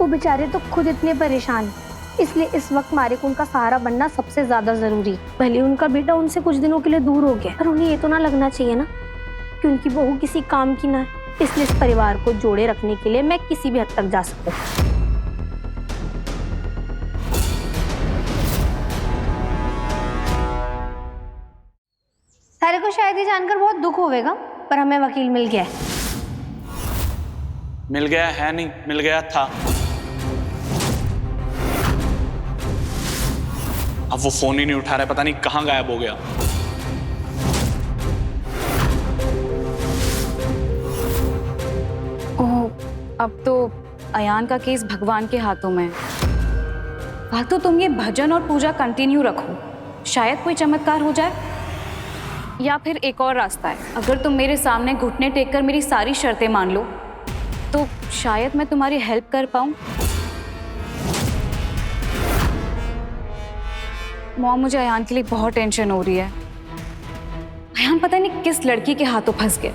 वो बेचारे तो खुद इतने परेशान हैं, इसलिए इस वक्त मारे को उनका सहारा बनना सबसे ज्यादा जरूरी। भले उनका बेटा उनसे कुछ दिनों के लिए दूर हो गया, पर उन्हें ये तो ना लगना चाहिए ना कि उनकी बहू किसी काम की ना है। इसलिए इस परिवार को जोड़े रखने के लिए मैं किसी भी हद तक जा सकूं। सारे को शायद ये जानकर बहुत दुख होगा, पर हमें वकील मिल गया है। मिल गया है नहीं, मिल गया था। अब वो फोन ही नहीं उठा रहा है, पता नहीं कहां गायब हो गया। ओह, अब तो अयान का केस भगवान के हाथों में है। फालतू तुम ये भजन और पूजा कंटिन्यू रखो, शायद कोई चमत्कार हो जाए। या फिर एक और रास्ता है, अगर तुम मेरे सामने घुटने टेककर मेरी सारी शर्तें मान लो तो शायद मैं तुम्हारी हेल्प कर पाऊं। मॉम, मुझे अयान के लिए बहुत टेंशन हो रही है। अयान पता नहीं किस लड़की के हाथों फंस गया।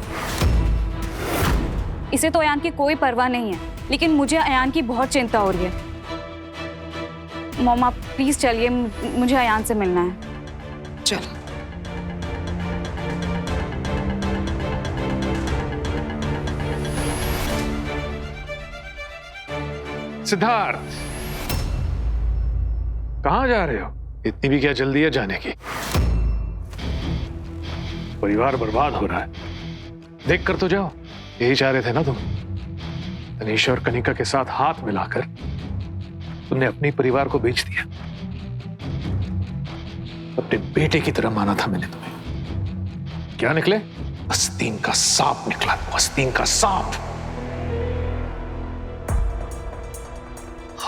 इसे तो अयान की कोई परवाह नहीं है, लेकिन मुझे अयान की बहुत चिंता हो रही है। मॉम, आप प्लीज चलिए, मुझे अयान से मिलना है। चल। सिद्धार्थ, कहां जा रहे हो? इतनी भी क्या जल्दी है जाने की? परिवार बर्बाद हो रहा है, देख कर तो जाओ। यही चाह रहे थे ना तुम? तनीषा और कनिका के साथ हाथ मिलाकर तुमने अपने परिवार को बेच दिया। अपने बेटे की तरह माना था मैंने तुम्हें। क्या निकले? आस्तीन का सांप निकला, आस्तीन का सांप।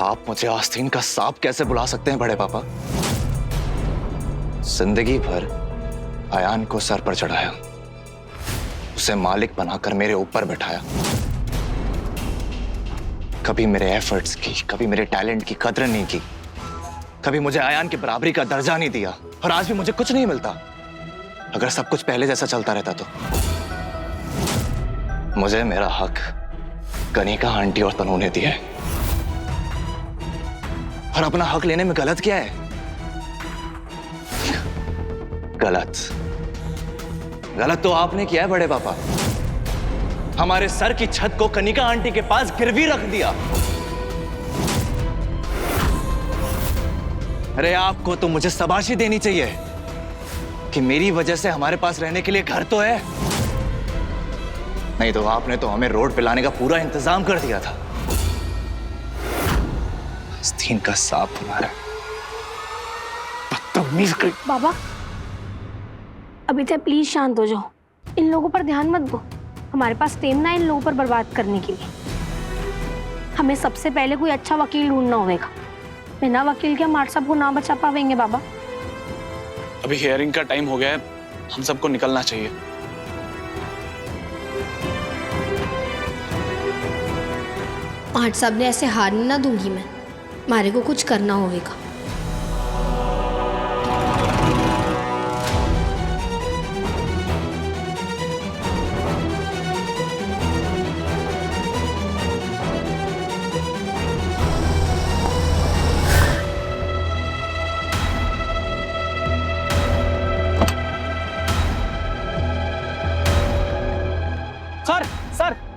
आप मुझे आस्तीन का सांप कैसे बुला सकते हैं बड़े पापा? जिंदगी भर अयान को सर पर चढ़ाया, उसे मालिक बनाकर मेरे ऊपर बैठाया। कभी मेरे एफर्ट्स की, कभी मेरे टैलेंट की कदर नहीं की, कभी मुझे अयान की बराबरी का दर्जा नहीं दिया, और आज भी मुझे कुछ नहीं मिलता। अगर सब कुछ पहले जैसा चलता रहता तो मुझे मेरा हक कनिका आंटी और तनु ने दिया है। और अपना हक लेने में गलत क्या है? गलत तो आपने किया है बड़े पापा। हमारे सर की छत को कनिका आंटी के पास गिरवी रख दिया। अरे आपको तो मुझे शाबाशी देनी चाहिए कि मेरी वजह से हमारे पास रहने के लिए घर तो है। नहीं तो आपने तो हमें रोड पे लाने का पूरा इंतजाम कर दिया था। आस्तीन का सांप बुला रहा है, बदतमीज। बाबा, अभी तक प्लीज शांत हो जाओ। इन लोगों पर ध्यान मत दो। हमारे पास टाइम ना इन लोगों पर बर्बाद करने के लिए। हमें सबसे पहले कोई अच्छा वकील ढूंढना होगा। बिना वकील के मार साहब को ना बचा पाएंगे बाबा। अभी हियरिंग का टाइम हो गया है, हम सबको निकलना चाहिए। मार साहब ने ऐसे हारने ना दूंगी मैं। मारे को कुछ करना होगा।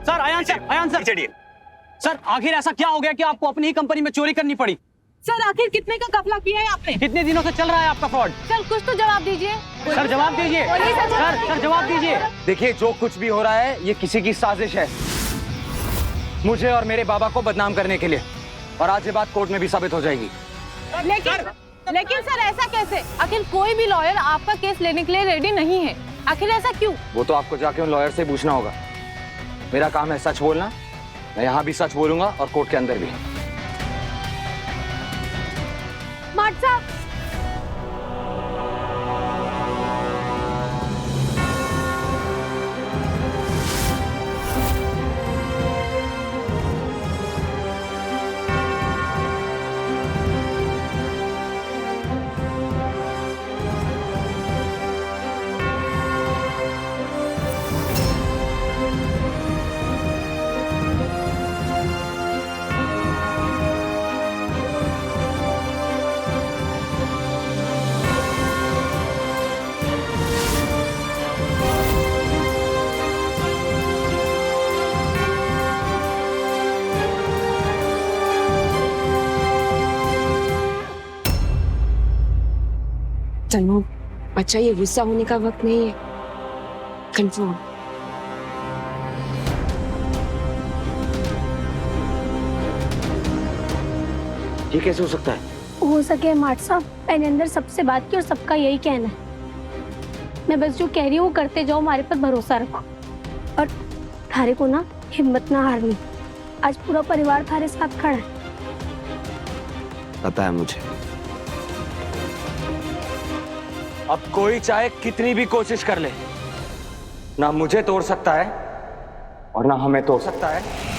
सर, अयान सर, सर आखिर ऐसा क्या हो गया कि आपको अपनी ही कंपनी में चोरी करनी पड़ी? सर आखिर कितने का घपला किया है आपने? कितने दिनों से चल रहा है आपका फ्रॉड? सर कुछ तो जवाब दीजिए। सर जवाब दीजिए। सर जवाब दीजिए। देखिए, जो कुछ भी हो रहा है ये किसी की साजिश है, मुझे और मेरे बाबा को बदनाम करने के लिए, और आज ये बात कोर्ट में भी साबित हो जाएगी। लेकिन सर ऐसा कैसे? आखिर कोई भी लॉयर आपका केस लेने के लिए रेडी नहीं है। आखिर ऐसा क्यों? वो तो आपको जाके उन लॉयर से पूछना होगा। मेरा काम है सच बोलना। मैं यहाँ भी सच बोलूंगा और कोर्ट के अंदर भी। माट साहब, तनु, बच्चा ये गुस्सा होने का वक्त नहीं है। कंफर्म। ये कैसे हो सकता है? हो सके माट साहब, मैंने अंदर सबसे बात की और सबका यही कहना है। मैं बस जो कह रही हूँ वो करते जाओ, हमारे पर भरोसा रखो और थारे को ना हिम्मत ना हारनी। आज पूरा परिवार थारे साथ खड़ा है। पता है मुझे। अब कोई चाहे कितनी भी कोशिश कर ले, ना मुझे तोड़ सकता है और ना हमें तोड़ सकता है।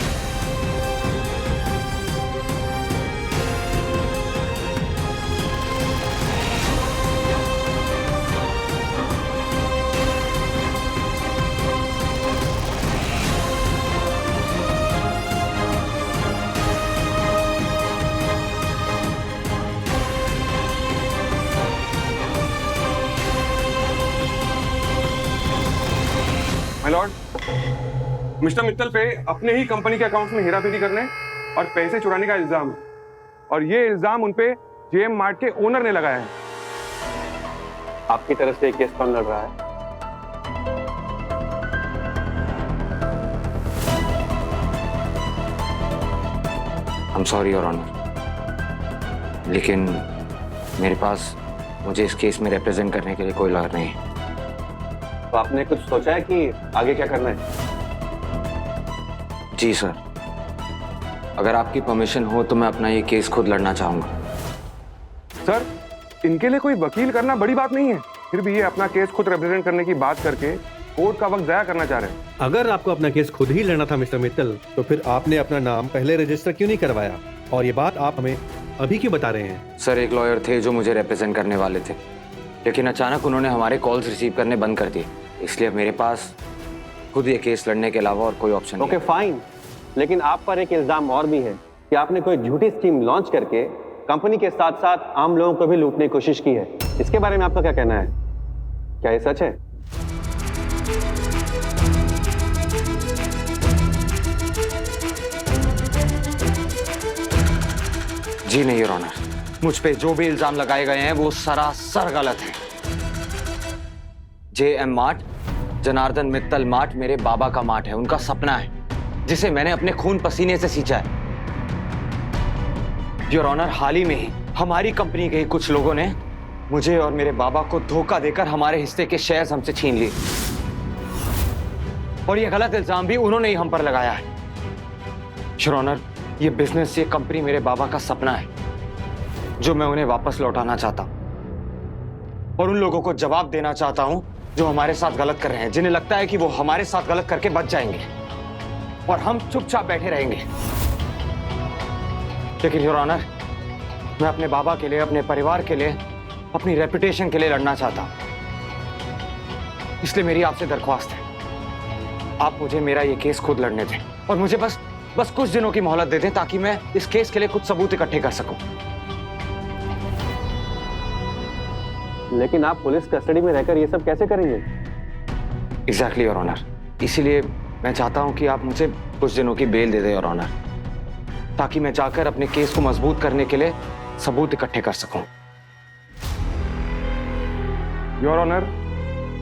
माय लॉर्ड, मिस्टर मित्तल पे अपने ही कंपनी के अकाउंट्स में हेराफेरी करने और पैसे चुराने का इल्जाम है और ये इल्जाम उनपे जेएम मार्ट के ओनर ने लगाया है। आपकी तरफ से एक केस कौन लड़ रहा है? I am sorry your honour, लेकिन मेरे पास मुझे इस केस में रिप्रेजेंट करने के लिए कोई लॉयर नहीं है। तो आपने कुछ सोचा है कि आगे क्या करना है? जी सर, अगर आपकी परमिशन हो तो मैं अपना ये केस खुद लड़ना चाहूंगा। सर, इनके लिए कोई वकील करना बड़ी बात नहीं है, फिर भी ये अपना केस खुद रिप्रेजेंट करने की बात करके कोर्ट का वक्त जाया करना चाह रहे हैं। अगर आपको अपना केस खुद ही लड़ना था मिस्टर मित्तल, तो फिर आपने अपना नाम पहले रजिस्टर क्यों नहीं करवाया? और ये बात आप हमें अभी क्यों बता रहे हैं? सर, एक लॉयर थे जो मुझे रिप्रेजेंट करने वाले थे, लेकिन अचानक उन्होंने हमारे कॉल्स रिसीव करने बंद कर दिए, इसलिए मेरे पास खुद ये केस लड़ने के अलावा और कोई ऑप्शन नहीं। ओके फाइन, लेकिन आप पर एक इल्जाम और भी है कि आपने कोई झूठी स्कीम लॉन्च करके कंपनी के साथ साथ आम लोगों को भी लूटने की कोशिश की है। इसके बारे में आपका क्या कहना है? क्या ये सच है? जी नहीं योर ऑनर, मुझ पे जो भी इल्जाम लगाए गए हैं वो सरासर गलत है। JM mart, Janardan Mittal mart मेरे बाबा का मार्ट है, उनका सपना है जिसे मैंने अपने खून पसीने से सींचा है। योर ऑनर, हाल ही में ही हमारी कंपनी के कुछ लोगों ने मुझे और मेरे बाबा को धोखा देकर हमारे हिस्से के शेयर्स हमसे छीन लिए और ये गलत इल्जाम भी उन्होंने ही हम पर लगाया है। योर ऑनर, ये बिजनेस, ये कंपनी मेरे बाबा का सपना है जो मैं उन्हें वापस लौटाना चाहता हूं और उन लोगों को जवाब देना चाहता हूं जो हमारे साथ गलत कर रहे हैं, जिन्हें लगता है कि वो हमारे साथ गलत करके बच जाएंगे और हम चुपचाप बैठे रहेंगे। लेकिन योर ऑनर, मैं अपने बाबा के लिए, अपने परिवार के लिए, अपनी रेपुटेशन के लिए लड़ना चाहता हूं। इसलिए मेरी आपसे दरख्वास्त है, आप मुझे मेरा ये केस खुद लड़ने दें और मुझे बस कुछ दिनों की मोहलत दे दें ताकि मैं इस केस के लिए कुछ सबूत इकट्ठे कर सकूं। लेकिन आप पुलिस कस्टडी में रहकर ये सब कैसे करेंगे? एग्जैक्टली योर ऑनर, इसीलिए मैं चाहता हूं कि आप मुझे कुछ दिनों की बेल दे दें योर ऑनर, ताकि मैं जाकर अपने केस को मजबूत करने के लिए सबूत इकट्ठे कर सकूं। योर ऑनर,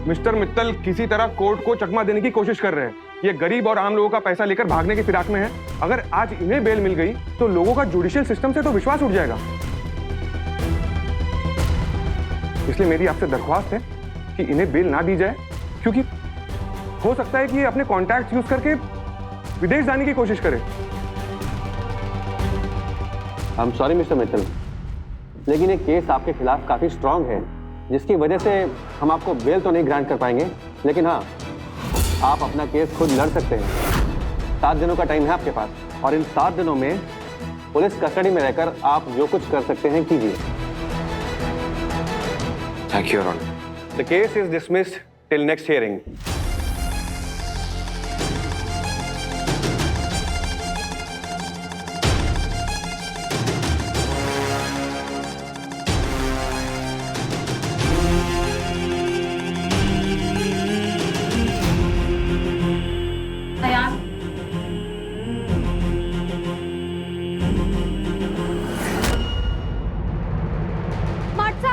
मिस्टर मित्तल किसी तरह कोर्ट को चकमा देने की कोशिश कर रहे हैं। ये गरीब और आम लोगों का पैसा लेकर भागने की फिराक में है। अगर आज इन्हें बेल मिल गई तो लोगों का जुडिशियल सिस्टम से तो विश्वास उठ जाएगा। इसलिए मेरी आपसे दरख्वास्त है कि इन्हें बेल ना दी जाए, क्योंकि हो सकता है कि ये अपने कॉन्टैक्ट यूज करके विदेश जाने की कोशिश करे। आई एम सॉरी मिस्टर मित्तल, लेकिन ये केस आपके खिलाफ काफी स्ट्रांग है, जिसकी वजह से हम आपको बेल तो नहीं ग्रांट कर पाएंगे, लेकिन हाँ, आप अपना केस खुद लड़ सकते हैं। 7 दिनों का टाइम है आपके पास और इन 7 दिनों में पुलिस कस्टडी में रहकर आप जो कुछ कर सकते हैं कीजिए। Thank you your honour. The case is dismissed till next hearing.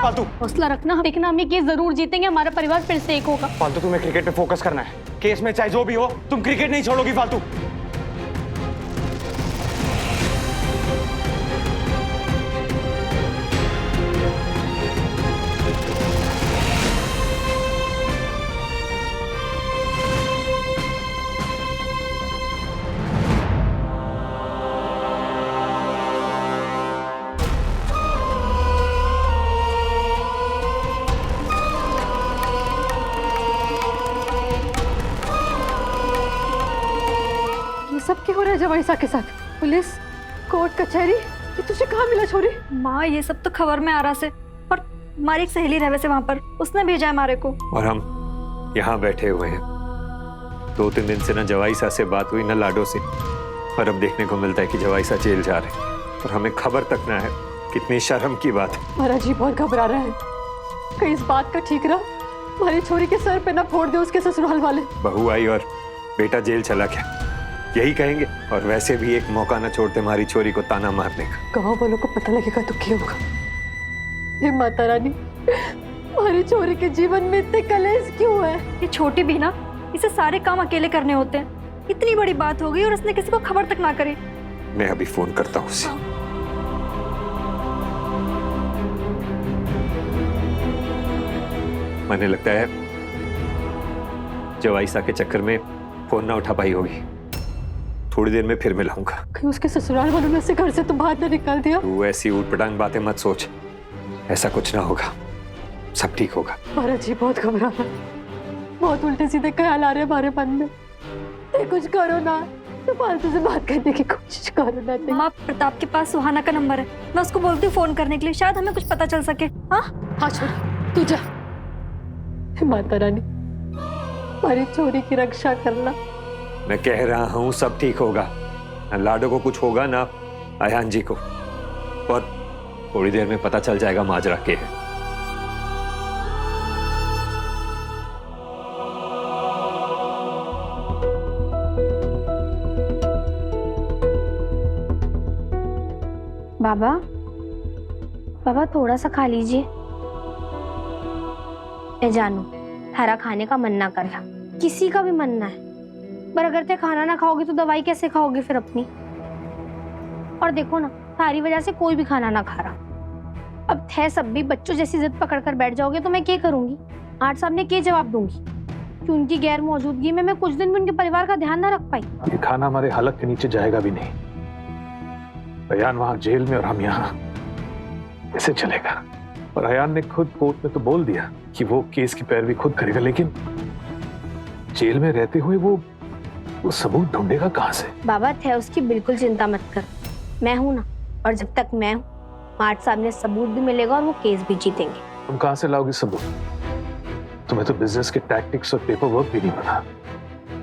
फालतू? हौसला रखना, देखना हम ये केस जरूर जीतेंगे, हमारा परिवार फिर से एक होगा। फालतू तुम्हें क्रिकेट पे फोकस करना है। केस में चाहे जो भी हो, तुम क्रिकेट नहीं छोड़ोगी फालतू। सब क्यों हो रहा है जवाईसा के साथ? पुलिस, कोर्ट कचहरी, ये तुझे कहाँ मिला छोरी? माँ ये सब तो खबर में आ रहा से, और हमारी एक सहेली रहे वैसे वहाँ पर, उसने भेजा है हमारे को। और हम यहाँ बैठे हुए हैं, 2-3 दिन से ना जवाईसा से बात हुई, ना लाडो से, और अब देखने को मिलता है कि जवाईसा जेल जा रहे हैं और हमें खबर तक ना है। कितनी शर्म की बात है। महाराज जी बहुत घबरा रहा है, कहीं इस बात का ठीक रहा हमारी छोरी के सर पे ना फोड़ दे उसके ससुराल वाले। बहू आई और बेटा जेल चला गया, यही कहेंगे। और वैसे भी एक मौका ना छोड़ते हमारी छोरी को ताना मारने का। गाँव वालों को पता लगेगा तो क्या होगा? हे माता रानी, हमारी छोरी के जीवन में इतने कलेश क्यों है? ये छोटी भी ना, इसे सारे काम अकेले करने होते हैं। इतनी बड़ी बात हो गई और उसने किसी को खबर तक ना करी। मैं अभी फोन करता हूँ उसे। मुझे लगता है जवाईसा के चक्कर में फोन ना उठा पाई होगी। थोड़ी देर में फिर मिलाऊंगा। कहीं उसके ससुराल वालों ने उसे घर से तो बाहर ना निकाल दिया? तू ऐसी ऊटपटांग बातें मत सोच, ऐसा कुछ ना होगा, सब ठीक होगा। महाराज जी बहुत घबरा रहा है, बहुत उल्टे सीधे ख्याल आ रहे हैं हमारे मन में। कुछ करो ना, तो फालतू से बात करने की कोशिश करो ना। माँ प्रताप के पास सुहाना का नंबर है, मैं उसको बोलती हूँ फोन करने के लिए, शायद हमें कुछ पता चल सके। हाँ हाँ छोरी तू जा। माता रानी हमारी छोरी की रक्षा करना। मैं कह रहा हूँ सब ठीक होगा, ना लाडो को कुछ होगा ना अयान जी को, और थोड़ी देर में पता चल जाएगा माजरा के है। बाबा, बाबा थोड़ा सा खा लीजिए। मैं जानू थारा खाने का मन ना कर रहा, किसी का भी मन ना है, पर अगर ते खाना ना खाओगे तो दवाई कैसे खाओगे फिर अपनी? और देखो ना, थारी वजह से कोई भी खाना ना खा रहा। अब थे सब भी बच्चों जैसी जिद पकड़ कर बैठ जाओगे तो मैं क्या करूंगी? आठ साहब ने क्या जवाब दूंगी कि उनकी गैर मौजूदगी में मैं कुछ दिन भी उनके परिवार का ध्यान ना रख पाई? ये खाना हमारे हलक के नीचे जाएगा भी नहीं। अयान वहां जेल में और हम यहाँ, कैसे चलेगा? और अयान ने खुद कोर्ट में तो बोल दिया कि वो केस की पैरवी खुद करेगा, लेकिन जेल में रहते हुए वो सबूत ढूंढेगा कहाँ से? बाबा थे उसकी बिल्कुल चिंता मत कर, मैं हूं ना, और जब तक मैं हूं मार्ट साहब ने सबूत भी मिलेगा और वो केस भी जीतेंगे। तुम कहाँ से लाओगी सबूत? तुम्हें तो बिजनेस के टैक्टिक्स और पेपर वर्क भी नहीं पता।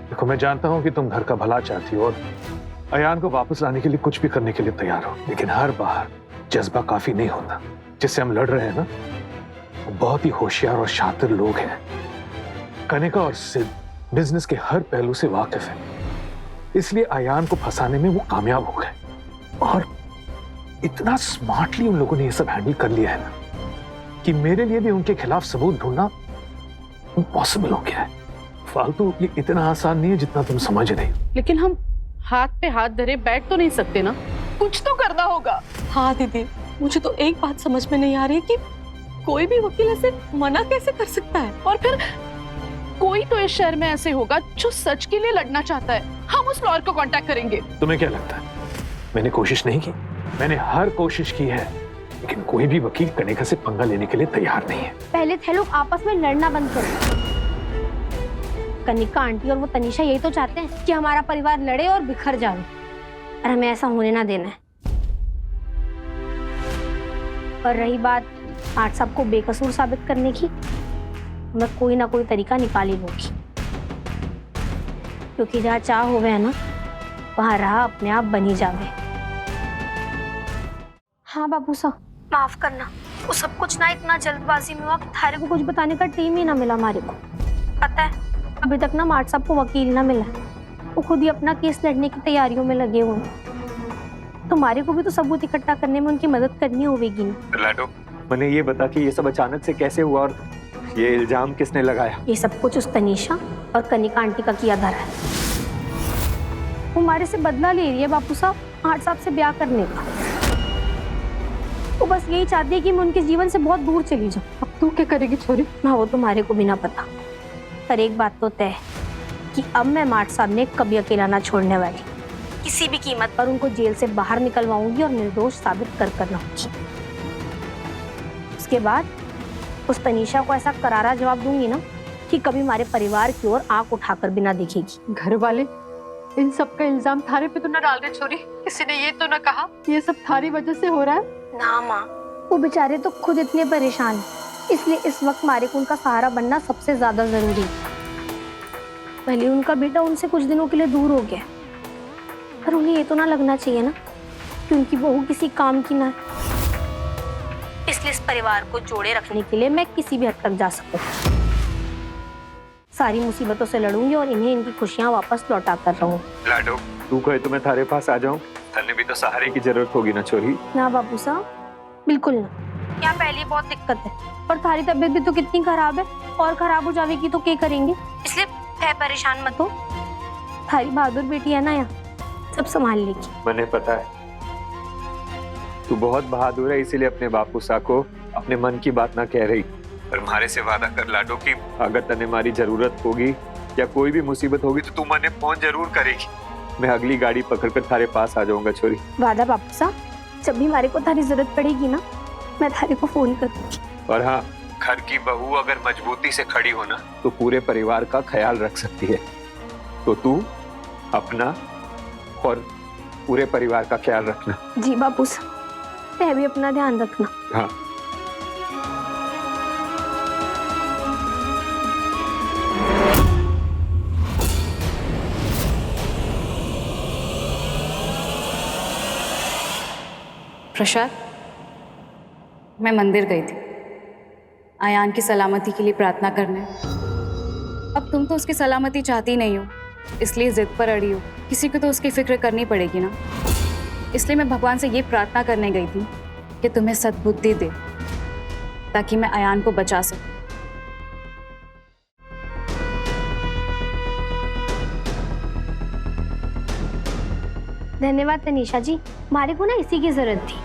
देखो मैं जानता हूँ कि तुम घर का भला चाहती हो और अयान को वापस लाने के लिए कुछ भी करने के लिए तैयार हो, लेकिन हर बार जज्बा काफी नहीं होता। जिससे हम लड़ रहे हैं ना, वो बहुत ही होशियार और शातिर लोग हैं। कनिका और सिद्ध बिजनेस के हर पहलू से वाकिफ है, इसलिए अयान को फंसाने में वो कामयाब हो गए। और इतना स्मार्टली उन लोगों ने ये सब हैंडल कर लिया है ना कि मेरे लिए भी उनके खिलाफ सबूत ढूंढना इम्पॉसिबल हो गया है। फालतू ये इतना आसान नहीं है जितना तुम समझ रहे हो। लेकिन हम हाथ पे हाथ धरे बैठ तो नहीं सकते ना, कुछ तो करना होगा। हाँ दीदी, मुझे तो एक बात समझ में नहीं आ रही कि कोई भी वकील ऐसे मना कैसे कर सकता है? और फिर कोई तो इस शहर में ऐसे होगा जो सच के लिए लड़ना चाहता है, हम उस लॉयर को कांटेक्ट करेंगे। तुम्हें क्या लगता है मैंने कोशिश नहीं की? मैंने हर कोशिश की है, लेकिन कोई भी वकील कनिका से पंगा लेने के लिए तैयार नहीं है। पहले थे लोग आपस में लड़ना बंद करो। कनिका आंटी और वो तनीषा यही तो चाहते हैं कि हमारा परिवार लड़े और बिखर जाए, और हमें ऐसा होने ना देना है। और रही बात आठ साहब को बेकसूर साबित करने की, मैं कोई ना कोई तरीका निकाल ही लूंगी, क्योंकि जहाँ चाह होवे है ना, वहाँ राह अपने आप बनी जावे। हाँ बाबू साहब माफ करना, वो सब कुछ ना इतना जल्दबाजी में हुआ कि थारे को कुछ बताने का टाइम ही ना मिला हमारे को। पता है अभी तक ना मार्ट साहब को वकील ना मिला, वो खुद ही अपना केस लड़ने की तैयारियों में लगे हुए हैं। तुम्हारे को भी तो सबूत इकट्ठा करने में उनकी मदद करनी होगी ना। लाडो मैंने ये बता कि ये सब अचानक से कैसे हुआ और ये इल्जाम किसने लगाया? ये सब कुछ उस तनीषा और कनिका आंटी का किया धरा है। वो हमारे से बदला ले रही है बापू साहब, 8 साल से ब्याह करने का। वो बस यही चाहती है कि मैं उनके जीवन से बहुत दूर चली जाऊं। अब तू क्या करेगी छोरी? हाँ, वो तुम्हारे को भी ना पता, पर एक बात तो तय है कि अब मैं मार्ट साहब ने कभी अकेला ना छोड़ने वाली। किसी भी कीमत पर उनको जेल से बाहर निकलवाऊंगी और निर्दोष साबित कर रहूंगी। उसके बाद उस तनीषा को ऐसा करारा जवाब दूंगी ना कि कभी हमारे परिवार की ओर आंख उठाकर भी ना दिखेगी। घर वाले इन सब का इल्जाम थारे पे तो ना डाल रहे छोरी? किसी ने ये तो ना कहा ये सब थारी वजह से हो रहा है? ना माँ, वो बेचारे तो खुद इतने परेशान हैं, इसलिए इस वक्त हमारे को उनका सहारा बनना सबसे ज्यादा जरूरी है। भले उनका बेटा उनसे कुछ दिनों के लिए दूर हो गया, पर उन्हें ये तो ना लगना चाहिए ना कि उनकी बहू किसी काम की ना है। इसलिए इस परिवार को जोड़े रखने के लिए मैं किसी भी हद तक जा सकूं। सारी मुसीबतों से लड़ूंगी और इन्हें इनकी खुशियां वापस लौटा कर रहूंगी। लाडो, तू कहे तो मैं थारे पास आ जाऊं? तन्ने भी तो सहारे की जरूरत होगी ना छोरी। ना बापू साहब, बिल्कुल ना। यहाँ पहले बहुत दिक्कत है और थारी तबीयत भी तो कितनी खराब है, और खराब हो जाएगी तो क्या करेंगे? इसलिए परेशान मत हो, थारी बहादुर बेटी है ना, यहाँ सब संभाल लेगी। मैंने पता है तू बहुत बहादुर है, इसीलिए अपने बापू सा को अपने मन की बात ना कह रही। पर हमारे से वादा कर लाडो कि अगर तने हमारी जरूरत होगी या कोई भी मुसीबत होगी तो तू मने फोन जरूर करेगी। मैं अगली गाड़ी पकड़कर थारे पास आ जाऊंगा छोरी। वादा बापू साहब, जब भी हमारे को थारी जरूरत पड़ेगी ना, मैं थारे को फोन करूंगी। और हाँ, घर की बहू अगर मजबूती से खड़ी हो ना तो पूरे परिवार का ख्याल रख सकती है। तो तू अपना और पूरे परिवार का ख्याल रखना। जी बापू साहब, मैं भी अपना ध्यान रखना। हाँ। प्रसाद, मैं मंदिर गई थी आयान की सलामती के लिए प्रार्थना करने। अब तुम तो उसकी सलामती चाहती नहीं हो, इसलिए जिद पर अड़ी हो। किसी को तो उसकी फिक्र करनी पड़ेगी ना, इसलिए मैं भगवान से ये प्रार्थना करने गई थी कि तुम्हें सद्बुद्धि दे ताकि मैं आयान को बचा सकूं। धन्यवाद तनीषा जी, हमारे को ना इसी की जरूरत थी।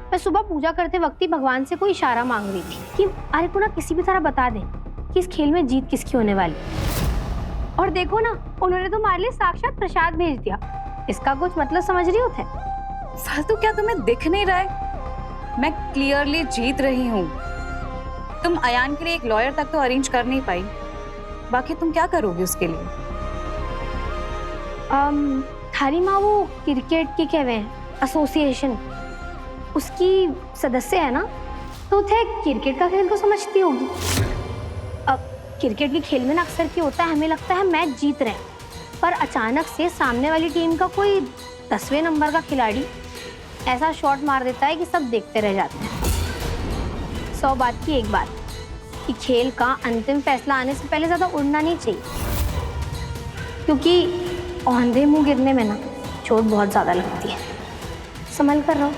मैं सुबह पूजा करते वक्त ही भगवान से कोई इशारा मांग रही थी कि अरे को ना किसी भी तरह बता दें कि इस खेल में जीत किसकी होने वाली। और देखो ना, उन्होंने तो हमारे लिए साक्षात प्रसाद भेज दिया। इसका कुछ मतलब समझ रही हो थे? फालतू क्या तुम्हें दिख नहीं रहा है? मैं क्लियरली जीत रही हूँ। तुम आयान के लिए एक लॉयर तक तो अरेंज कर नहीं पाई, बाकी तुम क्या करोगी उसके लिए? थारी माँ वो क्रिकेट की कहवे हैं एसोसिएशन, उसकी सदस्य है ना, तो थे क्रिकेट का खेल तो समझती होगी। अब क्रिकेट के खेल में ना अक्सर क्या होता है, हमें लगता है मैच जीत रहे हैं, पर अचानक से सामने वाली टीम का कोई 10वें नंबर का खिलाड़ी ऐसा शॉट मार देता है कि सब देखते रह जाते हैं। 100 बात की एक बात कि खेल का अंतिम फैसला आने से पहले ज़्यादा उड़ना नहीं चाहिए, क्योंकि औंधे मुंह गिरने में ना चोट बहुत ज़्यादा लगती है। संभल कर रहो।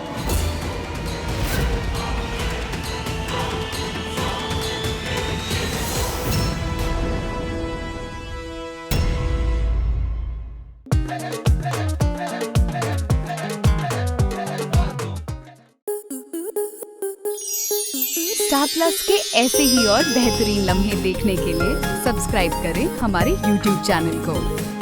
स्टार प्लस के ऐसे ही और बेहतरीन लम्हे देखने के लिए सब्सक्राइब करें हमारे YouTube चैनल को।